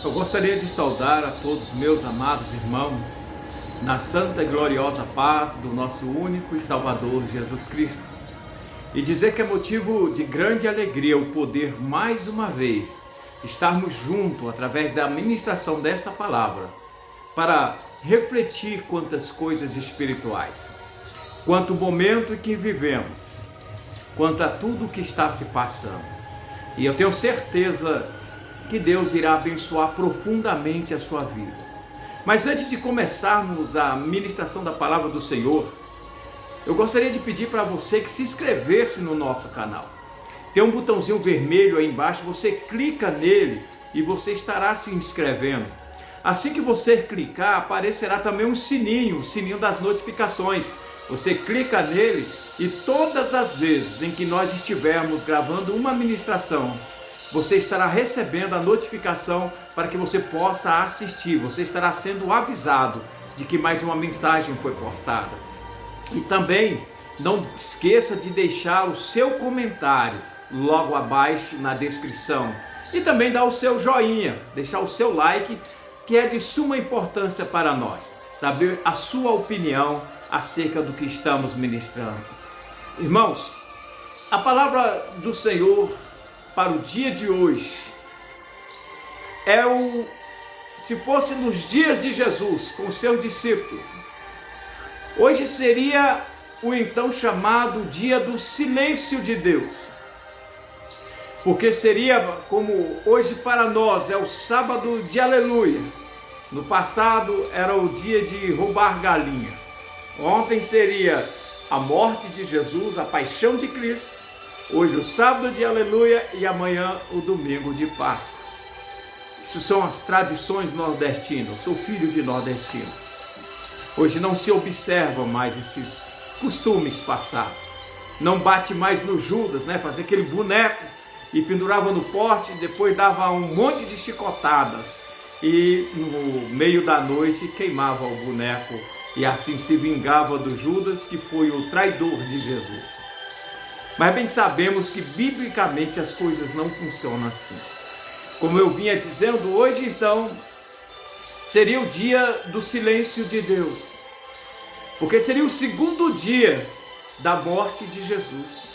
Eu gostaria de saudar a todos meus amados irmãos na santa e gloriosa paz do nosso único e Salvador Jesus Cristo e dizer que é motivo de grande alegria o poder mais uma vez estarmos juntos através da ministração desta palavra para refletir quantas coisas espirituais, quanto o momento em que vivemos, quanto a tudo o que está se passando. E eu tenho certeza que Deus irá abençoar profundamente a sua vida. Mas antes de começarmos a ministração da palavra do Senhor, eu gostaria de pedir para você que se inscrevesse no nosso canal. Tem um botãozinho vermelho aí embaixo, você clica nele e você estará se inscrevendo. Assim que você clicar, aparecerá também um sininho, o sininho das notificações. Você clica nele e todas as vezes em que nós estivermos gravando uma ministração, você estará recebendo a notificação para que você possa assistir. Você estará sendo avisado de que mais uma mensagem foi postada. E também não esqueça de deixar o seu comentário logo abaixo na descrição. E também dar o seu joinha, deixar o seu like, que é de suma importância para nós. Saber a sua opinião acerca do que estamos ministrando. Irmãos, a palavra do Senhor para o dia de hoje se fosse nos dias de Jesus com seus discípulos, hoje seria o então chamado dia do silêncio de Deus, porque seria como hoje para nós é o sábado de aleluia, no passado era o dia de roubar galinha, ontem seria a morte de Jesus, a paixão de Cristo, hoje o sábado de aleluia e amanhã o domingo de Páscoa. Isso são as tradições nordestinas, eu sou filho de nordestino. Hoje não se observa mais esses costumes passados. Não bate mais no Judas, fazer aquele boneco e pendurava no poste, depois dava um monte de chicotadas e no meio da noite queimava o boneco e assim se vingava do Judas, que foi o traidor de Jesus. Mas bem sabemos que biblicamente as coisas não funcionam assim. Como eu vinha dizendo, hoje então seria o dia do silêncio de Deus, porque seria o segundo dia da morte de Jesus.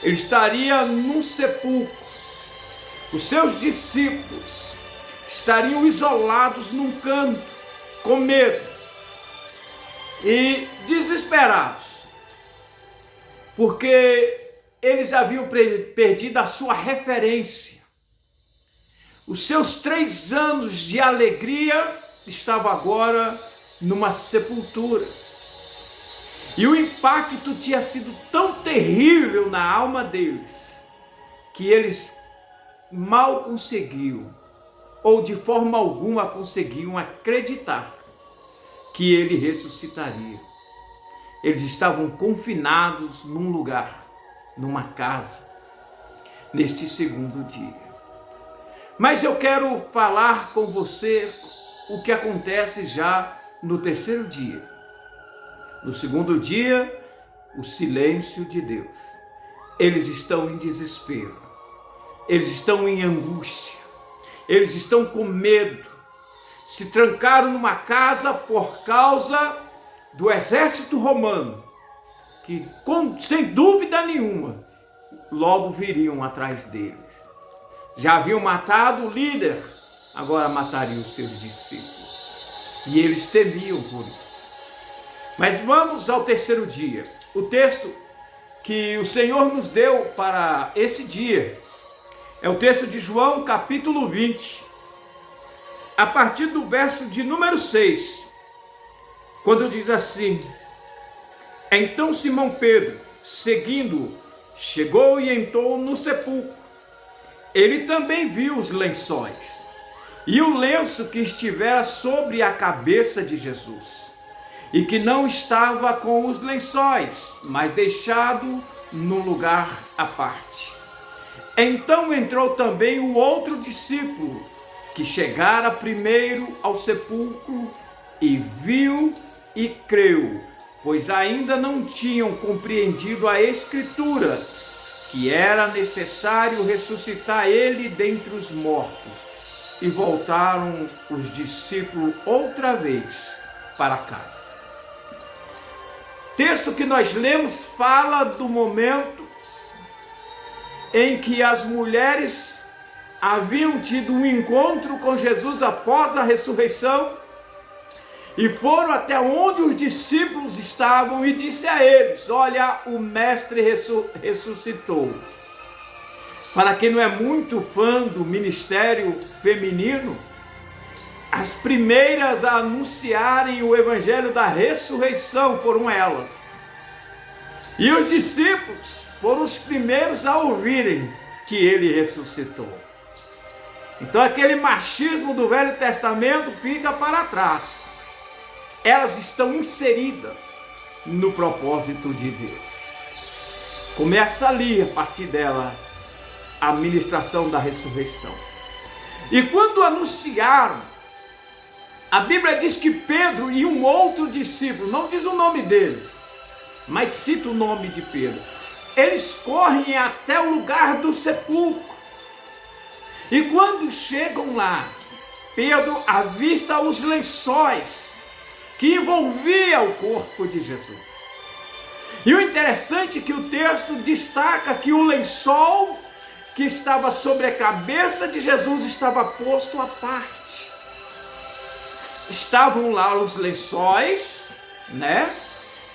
Ele estaria num sepulcro, os seus discípulos estariam isolados num canto, com medo e desesperados, porque eles haviam perdido a sua referência. Os seus 3 anos de alegria estavam agora numa sepultura. E o impacto tinha sido tão terrível na alma deles, que eles mal conseguiam, ou de forma alguma conseguiam acreditar que ele ressuscitaria. Eles estavam confinados num lugar, numa casa, neste segundo dia. Mas eu quero falar com você o que acontece já no terceiro dia. No segundo dia, o silêncio de Deus. Eles estão em desespero, eles estão em angústia, eles estão com medo, se trancaram numa casa por causa do exército romano, que sem dúvida nenhuma, logo viriam atrás deles. Já haviam matado o líder, agora matariam os seus discípulos. E eles temiam por isso. Mas vamos ao terceiro dia. O texto que o Senhor nos deu para esse dia é o texto de João, capítulo 20, a partir do verso de número 6, quando diz assim: Então Simão Pedro, seguindo, chegou e entrou no sepulcro. Ele também viu os lençóis e o lenço que estivera sobre a cabeça de Jesus, e que não estava com os lençóis, mas deixado num lugar à parte. Então entrou também o outro discípulo, que chegara primeiro ao sepulcro e viu e creu, pois ainda não tinham compreendido a Escritura, que era necessário ressuscitar ele dentre os mortos. e voltaram os discípulos outra vez para casa. O texto que nós lemos fala do momento em que as mulheres haviam tido um encontro com Jesus após a ressurreição e foram até onde os discípulos estavam e disse a eles: olha, o mestre ressuscitou. Para quem não é muito fã do ministério feminino, as primeiras a anunciarem o evangelho da ressurreição foram elas. E os discípulos foram os primeiros a ouvirem que ele ressuscitou. Então aquele machismo do Velho Testamento fica para trás. Elas estão inseridas no propósito de Deus. Começa ali, a partir dela, a ministração da ressurreição. E quando anunciaram, a Bíblia diz que Pedro e um outro discípulo, não diz o nome dele, mas cita o nome de Pedro, eles correm até o lugar do sepulcro. E quando chegam lá, Pedro avista os lençóis que envolviam o corpo de Jesus. E o interessante é que o texto destaca que o lençol que estava sobre a cabeça de Jesus estava posto à parte. Estavam lá os lençóis, né?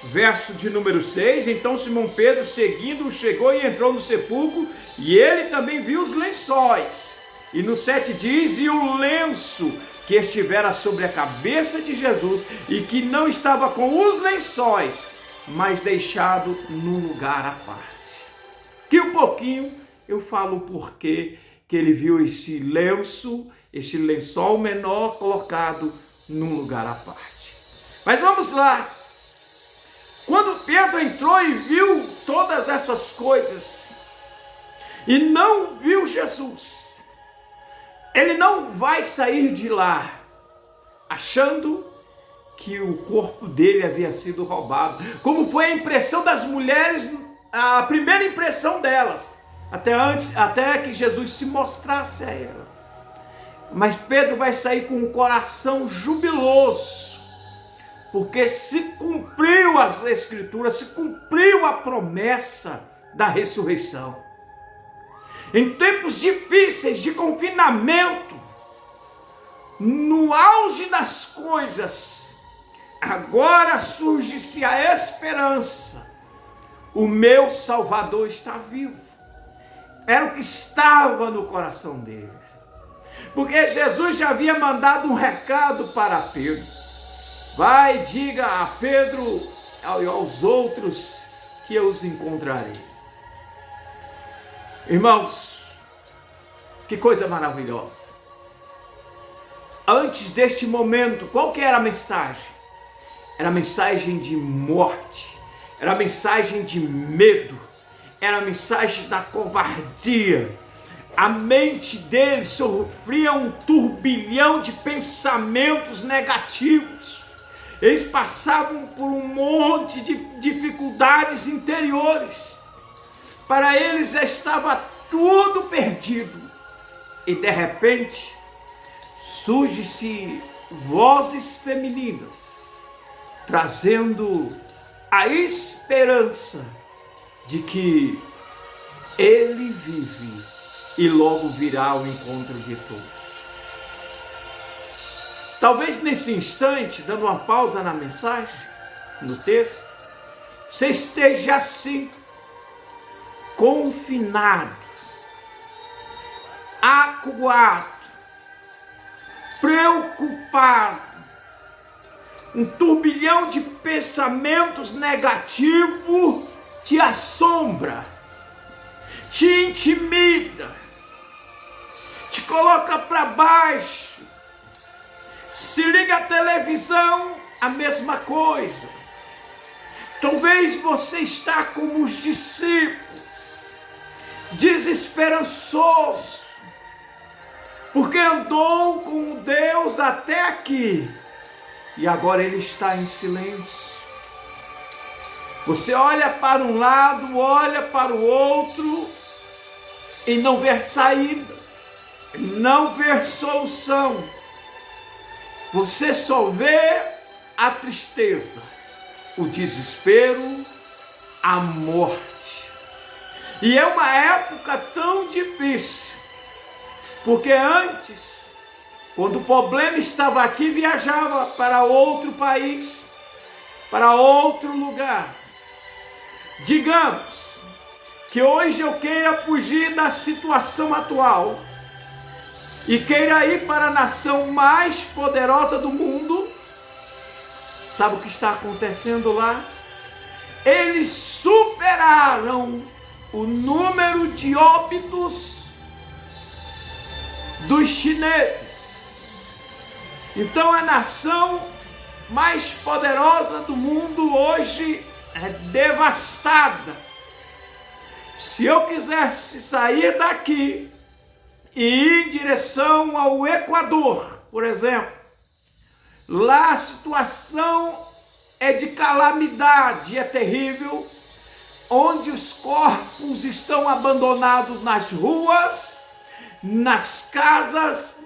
Verso de número 6, então Simão Pedro, seguindo, chegou e entrou no sepulcro, e ele também viu os lençóis. E no 7 diz, e o lenço que estivera sobre a cabeça de Jesus, e que não estava com os lençóis, mas deixado num lugar à parte. Que um pouquinho eu falo o porquê que ele viu esse lenço, esse lençol menor colocado num lugar à parte. Mas vamos lá. Quando Pedro entrou e viu todas essas coisas e não viu Jesus, ele não vai sair de lá achando que o corpo dele havia sido roubado, como foi a impressão das mulheres, a primeira impressão delas, até que Jesus se mostrasse a ela. Mas Pedro vai sair com o coração jubiloso, porque se cumpriu as escrituras, se cumpriu a promessa da ressurreição. Em tempos difíceis de confinamento, no auge das coisas, agora surge-se a esperança. O meu Salvador está vivo. Era o que estava no coração deles. Porque Jesus já havia mandado um recado para Pedro. Vai, diga a Pedro e aos outros que eu os encontrarei. Irmãos, que coisa maravilhosa. Antes deste momento, qual que era a mensagem? Era a mensagem de morte, era a mensagem de medo, era a mensagem da covardia. A mente deles sofria um turbilhão de pensamentos negativos. Eles passavam por um monte de dificuldades interiores. Para eles já estava tudo perdido. E de repente, surge-se vozes femininas, trazendo a esperança de que ele vive e logo virá ao encontro de todos. Talvez nesse instante, dando uma pausa na mensagem, no texto, você esteja assim, confinado, acuado, preocupado, um turbilhão de pensamentos negativos te assombra, te intimida, te coloca para baixo. Se liga a televisão, a mesma coisa. Talvez você está como os discípulos, desesperançoso, porque andou com Deus até aqui e agora ele está em silêncio. Você olha para um lado, olha para o outro e não vê saída. não vê solução. Você só vê a tristeza, o desespero, a morte. E é uma época tão difícil, porque antes, quando o problema estava aqui, viajava para outro país, para outro lugar. Digamos que hoje eu queira fugir da situação atual e queira ir para a nação mais poderosa do mundo. Sabe o que está acontecendo lá? Eles superaram o número de óbitos dos chineses. Então a nação mais poderosa do mundo hoje é devastada. Se eu quisesse sair daqui e ir em direção ao Equador, por exemplo, lá a situação é de calamidade, é terrível, onde os corpos estão abandonados nas ruas, nas casas,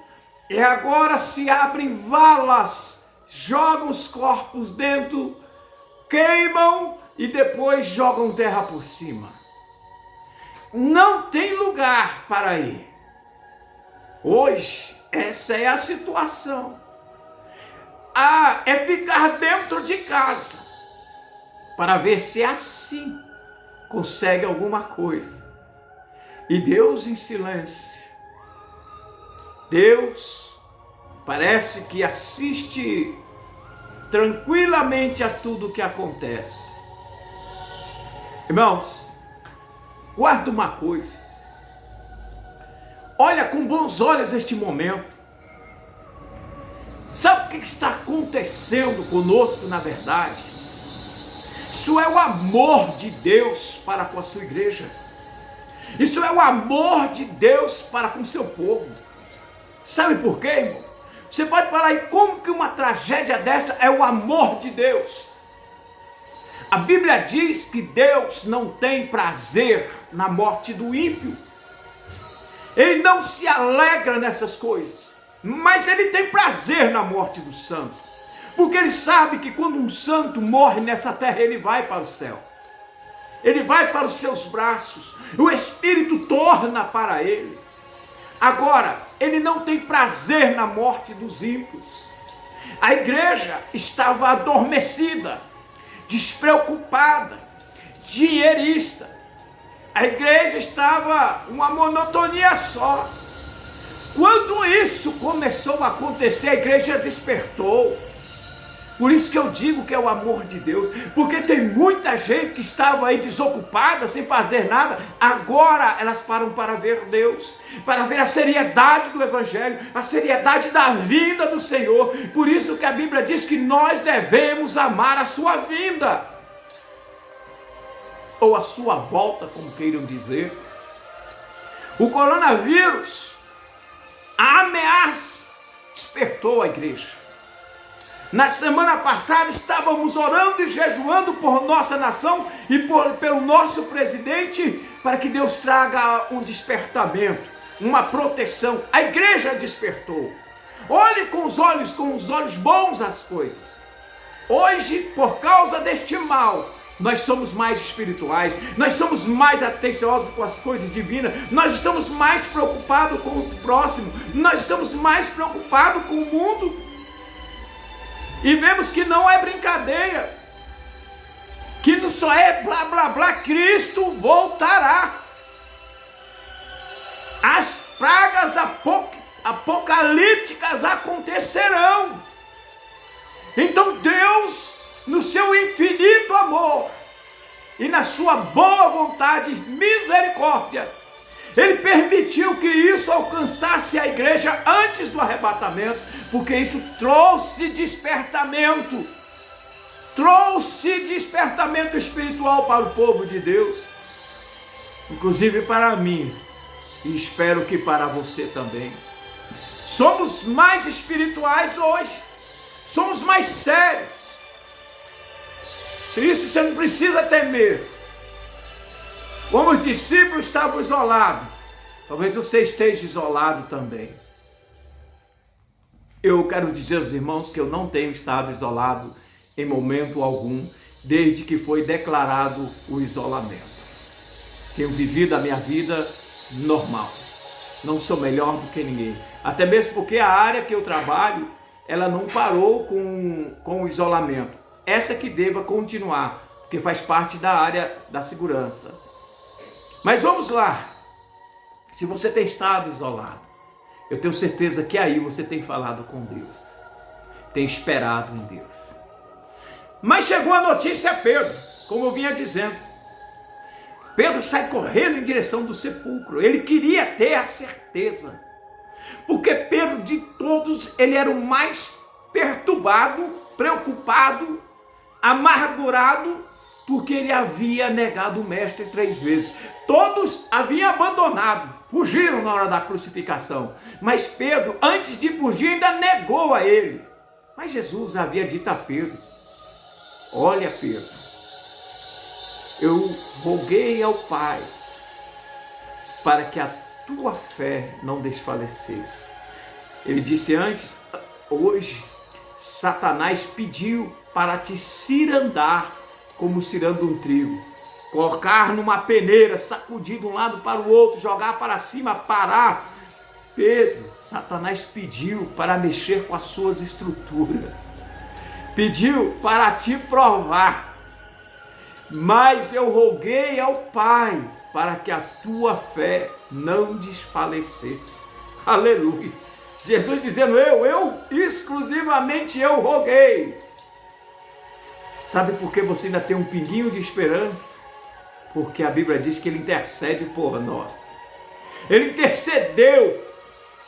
e agora se abrem valas, jogam os corpos dentro, queimam e depois jogam terra por cima. Não tem lugar para ir. Hoje, essa é a situação. É ficar dentro de casa para ver se assim consegue alguma coisa. E Deus em silêncio. Deus parece que assiste tranquilamente a tudo que acontece. Irmãos, guarda uma coisa. Olha com bons olhos este momento. Sabe o que está acontecendo conosco na verdade? Isso é o amor de Deus para com a sua igreja. Isso é o amor de Deus para com o seu povo. Sabe por quê, irmão? Você pode falar aí como que uma tragédia dessa é o amor de Deus. A Bíblia diz que Deus não tem prazer na morte do ímpio. Ele não se alegra nessas coisas, mas ele tem prazer na morte do santo. Porque ele sabe que quando um santo morre nessa terra, ele vai para o céu. Ele vai para os seus braços. O Espírito torna para ele. Agora, ele não tem prazer na morte dos ímpios. A igreja estava adormecida, despreocupada, dinheirista. A igreja estava uma monotonia só. Quando isso começou a acontecer, a igreja despertou. Por isso que eu digo que é o amor de Deus, porque tem muita gente que estava aí desocupada, sem fazer nada, agora elas param para ver Deus, para ver a seriedade do Evangelho, a seriedade da vinda do Senhor. Por isso que a Bíblia diz que nós devemos amar a sua vinda, ou a sua volta, como queiram dizer. O coronavírus, a ameaça, despertou a igreja. Na semana passada estávamos orando e jejuando por nossa nação e pelo nosso presidente, para que Deus traga um despertamento, uma proteção. A igreja despertou. Olhe com os olhos bons as coisas. Hoje, por causa deste mal, nós somos mais espirituais, nós somos mais atenciosos com as coisas divinas, nós estamos mais preocupados com o próximo, nós estamos mais preocupados com o mundo. E vemos que não é brincadeira, que não só é blá blá blá, Cristo voltará. As pragas apocalípticas acontecerão. Então Deus, no seu infinito amor e na sua boa vontade e misericórdia, Ele permitiu que isso alcançasse a igreja antes do arrebatamento, porque isso trouxe despertamento espiritual para o povo de Deus, inclusive para mim, e espero que para você também. Somos mais espirituais hoje, somos mais sérios. Se isso você não precisa temer. Como os discípulos estavam isolados, Talvez você esteja isolado também. Eu quero dizer aos irmãos que eu não tenho estado isolado em momento algum, desde que foi declarado o isolamento. Tenho vivido a minha vida normal. Não sou melhor do que ninguém. Até mesmo porque a área que eu trabalho, ela não parou com o isolamento. Essa que deva continuar, porque faz parte da área da segurança. Mas vamos lá. Se você tem estado isolado, eu tenho certeza que aí você tem falado com Deus. Tem esperado em Deus. Mas chegou a notícia a Pedro, como eu vinha dizendo. Pedro sai correndo em direção do sepulcro. Ele queria ter a certeza. Porque Pedro, de todos, ele era o mais perturbado, preocupado, amargurado, porque ele havia negado o mestre 3 vezes. Todos haviam abandonado, fugiram na hora da crucificação. Mas Pedro, antes de fugir, ainda negou a ele. Mas Jesus havia dito a Pedro: olha, Pedro, eu roguei ao Pai para que a tua fé não desfalecesse. Ele disse antes: hoje Satanás pediu para te cirandar como ciranda um trigo, colocar numa peneira, sacudir de um lado para o outro, jogar para cima, parar. Pedro, Satanás pediu para mexer com as suas estruturas, pediu para te provar, mas eu roguei ao Pai para que a tua fé não desfalecesse. Aleluia. Jesus dizendo: exclusivamente eu roguei. Sabe por que você ainda tem um pinguinho de esperança? Porque a Bíblia diz que ele intercede por nós. Ele intercedeu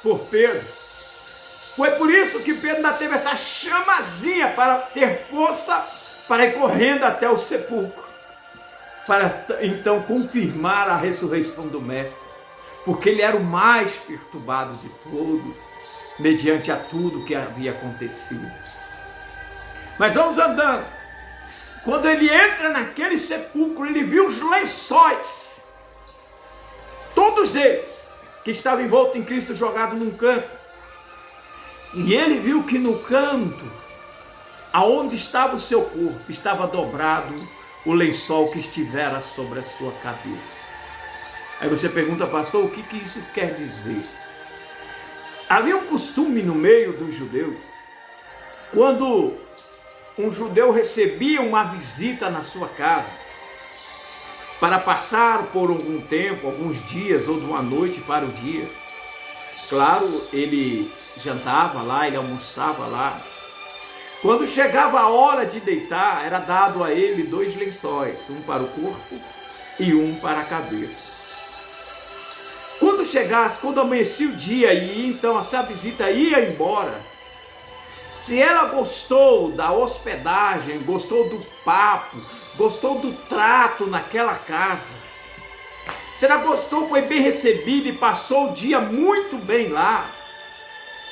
por Pedro. Foi por isso que Pedro ainda teve essa chamazinha para ter força para ir correndo até o sepulcro, para então confirmar a ressurreição do Mestre, porque ele era o mais perturbado de todos, mediante a tudo que havia acontecido. Mas vamos andando. Quando ele entra naquele sepulcro, ele viu os lençóis, todos eles que estavam envoltos em Cristo, jogados num canto. E ele viu que no canto, aonde estava o seu corpo, estava dobrado o lençol que estivera sobre a sua cabeça. Aí você pergunta: pastor, o que isso quer dizer? Havia um costume no meio dos judeus, quando um judeu recebia uma visita na sua casa, para passar por algum tempo, alguns dias ou de uma noite para o dia. Claro, ele jantava lá, ele almoçava lá. Quando chegava a hora de deitar, era dado a ele 2 lençóis, um para o corpo e um para a cabeça. Quando amanhecia o dia e então essa visita ia embora, se ela gostou da hospedagem, gostou do papo, gostou do trato naquela casa, se ela gostou, foi bem recebida e passou o dia muito bem lá,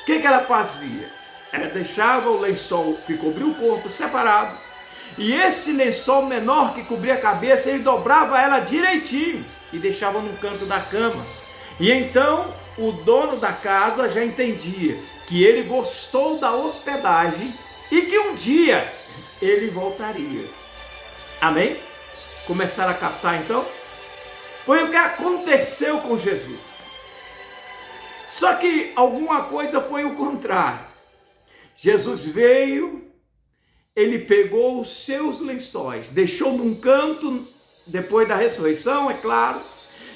o que ela fazia? Ela deixava o lençol que cobria o corpo separado, e esse lençol menor que cobria a cabeça, ele dobrava ela direitinho e deixava no canto da cama. E então o dono da casa já entendia que ele gostou da hospedagem e que um dia ele voltaria. Amém? Começaram a captar então? Foi o que aconteceu com Jesus. Só que alguma coisa foi o contrário. Jesus veio, ele pegou os seus lençóis, deixou num canto, depois da ressurreição, é claro,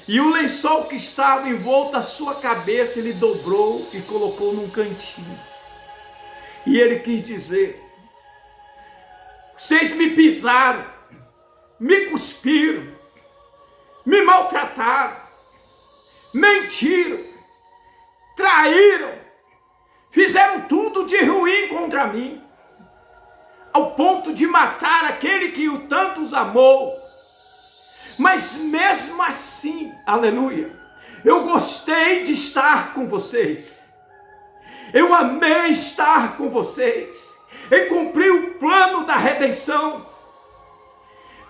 e o lençol que estava envolto à sua cabeça, ele dobrou e colocou num cantinho. E ele quis dizer: vocês me pisaram, me cuspiram, me maltrataram, mentiram, traíram, fizeram tudo de ruim contra mim, ao ponto de matar aquele que o tanto os amou. Mas mesmo assim, aleluia, eu gostei de estar com vocês, eu amei estar com vocês, e cumpri o plano da redenção,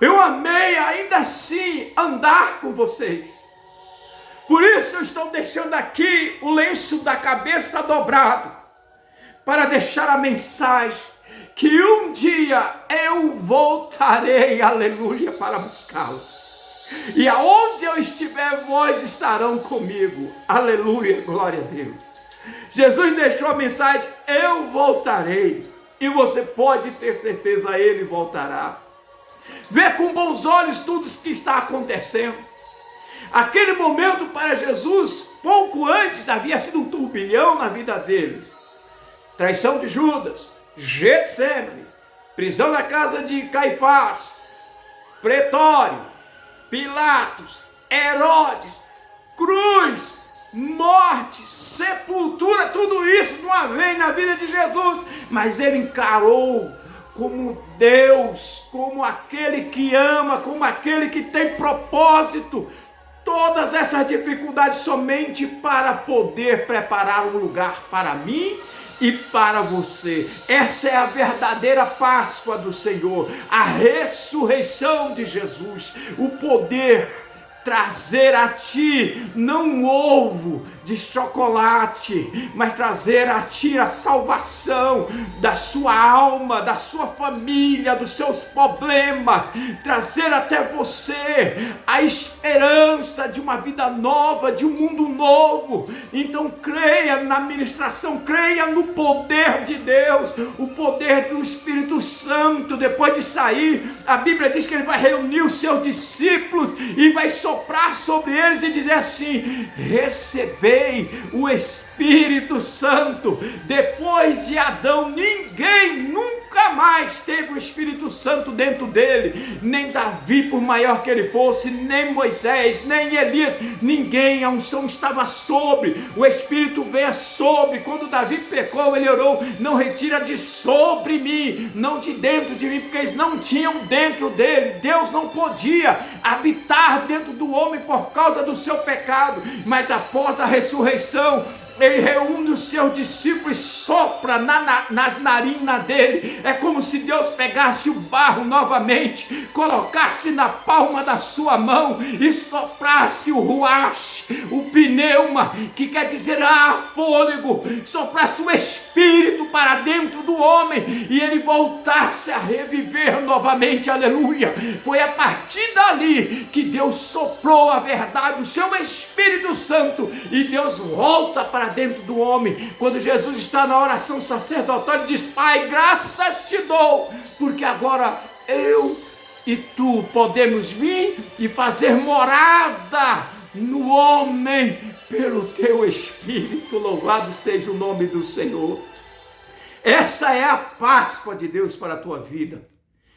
eu amei ainda assim andar com vocês, Por isso eu estou deixando aqui o lenço da cabeça dobrado, para deixar a mensagem que um dia eu voltarei, aleluia, para buscá-los. E aonde eu estiver, vós estarão comigo, aleluia, glória a Deus. Jesus deixou a mensagem, eu voltarei, e você pode ter certeza, ele voltará. Vê com bons olhos tudo o que está acontecendo. Aquele momento para Jesus, pouco antes, havia sido um turbilhão na vida dele. Traição de Judas, Getsemane, prisão na casa de Caifás, Pretório, Pilatos, Herodes, cruz, morte, sepultura, tudo isso de uma vez na vida de Jesus. Mas ele encarou como Deus, como aquele que ama, como aquele que tem propósito, todas essas dificuldades somente para poder preparar um lugar para mim e para você. Essa é a verdadeira Páscoa do Senhor, a ressurreição de Jesus, o poder trazer a ti não um ovo de chocolate, mas trazer a ti a salvação da sua alma, da sua família, dos seus problemas, trazer até você a esperança de uma vida nova, de um mundo novo. Então creia na ministração, creia no poder de Deus, o poder do Espírito Santo. Depois de sair, a Bíblia diz que ele vai reunir os seus discípulos e vai soprar sobre eles e dizer assim: recebei o Espírito Santo. Depois de Adão, ninguém nunca mais teve o Espírito Santo dentro dele, nem Davi, por maior que ele fosse, nem Moisés, nem Elias, ninguém. A unção estava sobre, o Espírito veio sobre. Quando Davi pecou, ele orou: não retira de sobre mim, não de dentro de mim, porque eles não tinham dentro dele. Deus não podia habitar dentro do homem por causa do seu pecado, mas após a ressurreição, ele reúne os seus discípulos e sopra nas narinas dele. É como se Deus pegasse o barro novamente, colocasse na palma da sua mão e soprasse o ruach, o pneuma, que quer dizer fôlego, soprasse o Espírito para dentro do homem e ele voltasse a reviver novamente, aleluia. Foi a partir dali que Deus soprou a verdade, o seu Espírito Santo, e Deus volta para dentro do homem. Quando Jesus está na oração sacerdotal, ele diz: Pai, graças te dou, porque agora eu e tu podemos vir e fazer morada no homem pelo teu Espírito. Louvado seja o nome do Senhor. Essa é a Páscoa de Deus para a tua vida,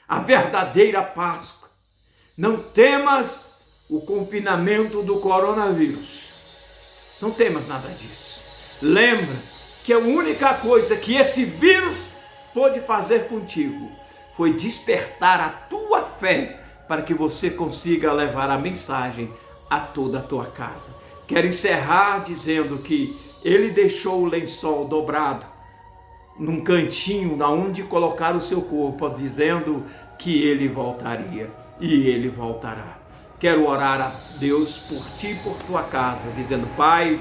a verdadeira Páscoa. Não temas o confinamento do coronavírus, não temas nada disso. Lembra que a única coisa que esse vírus pôde fazer contigo foi despertar a tua fé para que você consiga levar a mensagem a toda a tua casa. Quero encerrar dizendo que ele deixou o lençol dobrado num cantinho onde colocar o seu corpo, dizendo que ele voltaria, e ele voltará. Quero orar a Deus por ti e por tua casa, dizendo: Pai,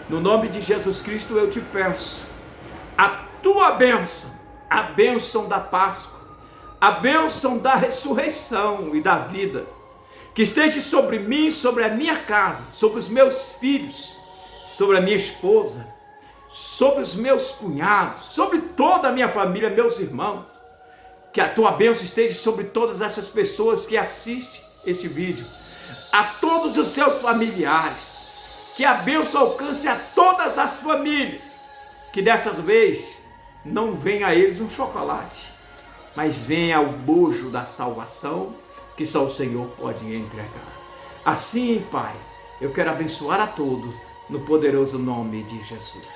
no nome de Jesus Cristo eu te peço a tua bênção, a bênção da Páscoa, a bênção da ressurreição e da vida, que esteja sobre mim, sobre a minha casa, sobre os meus filhos, sobre a minha esposa, sobre os meus cunhados, sobre toda a minha família, meus irmãos. Que a tua bênção esteja sobre todas essas pessoas que assistem este vídeo, a todos os seus familiares. Que a bênção alcance a todas as famílias. Que dessas vezes não venha a eles um chocolate, mas venha o bojo da salvação que só o Senhor pode entregar. Assim, Pai, eu quero abençoar a todos no poderoso nome de Jesus.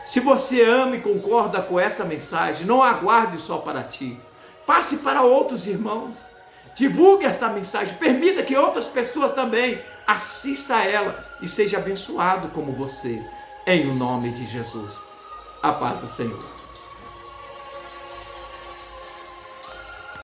Se você ama e concorda com essa mensagem, não aguarde só para ti. Passe para outros irmãos. Divulgue esta mensagem. Permita que outras pessoas também assistam a ela e seja abençoado como você. Em o nome de Jesus. A paz do Senhor.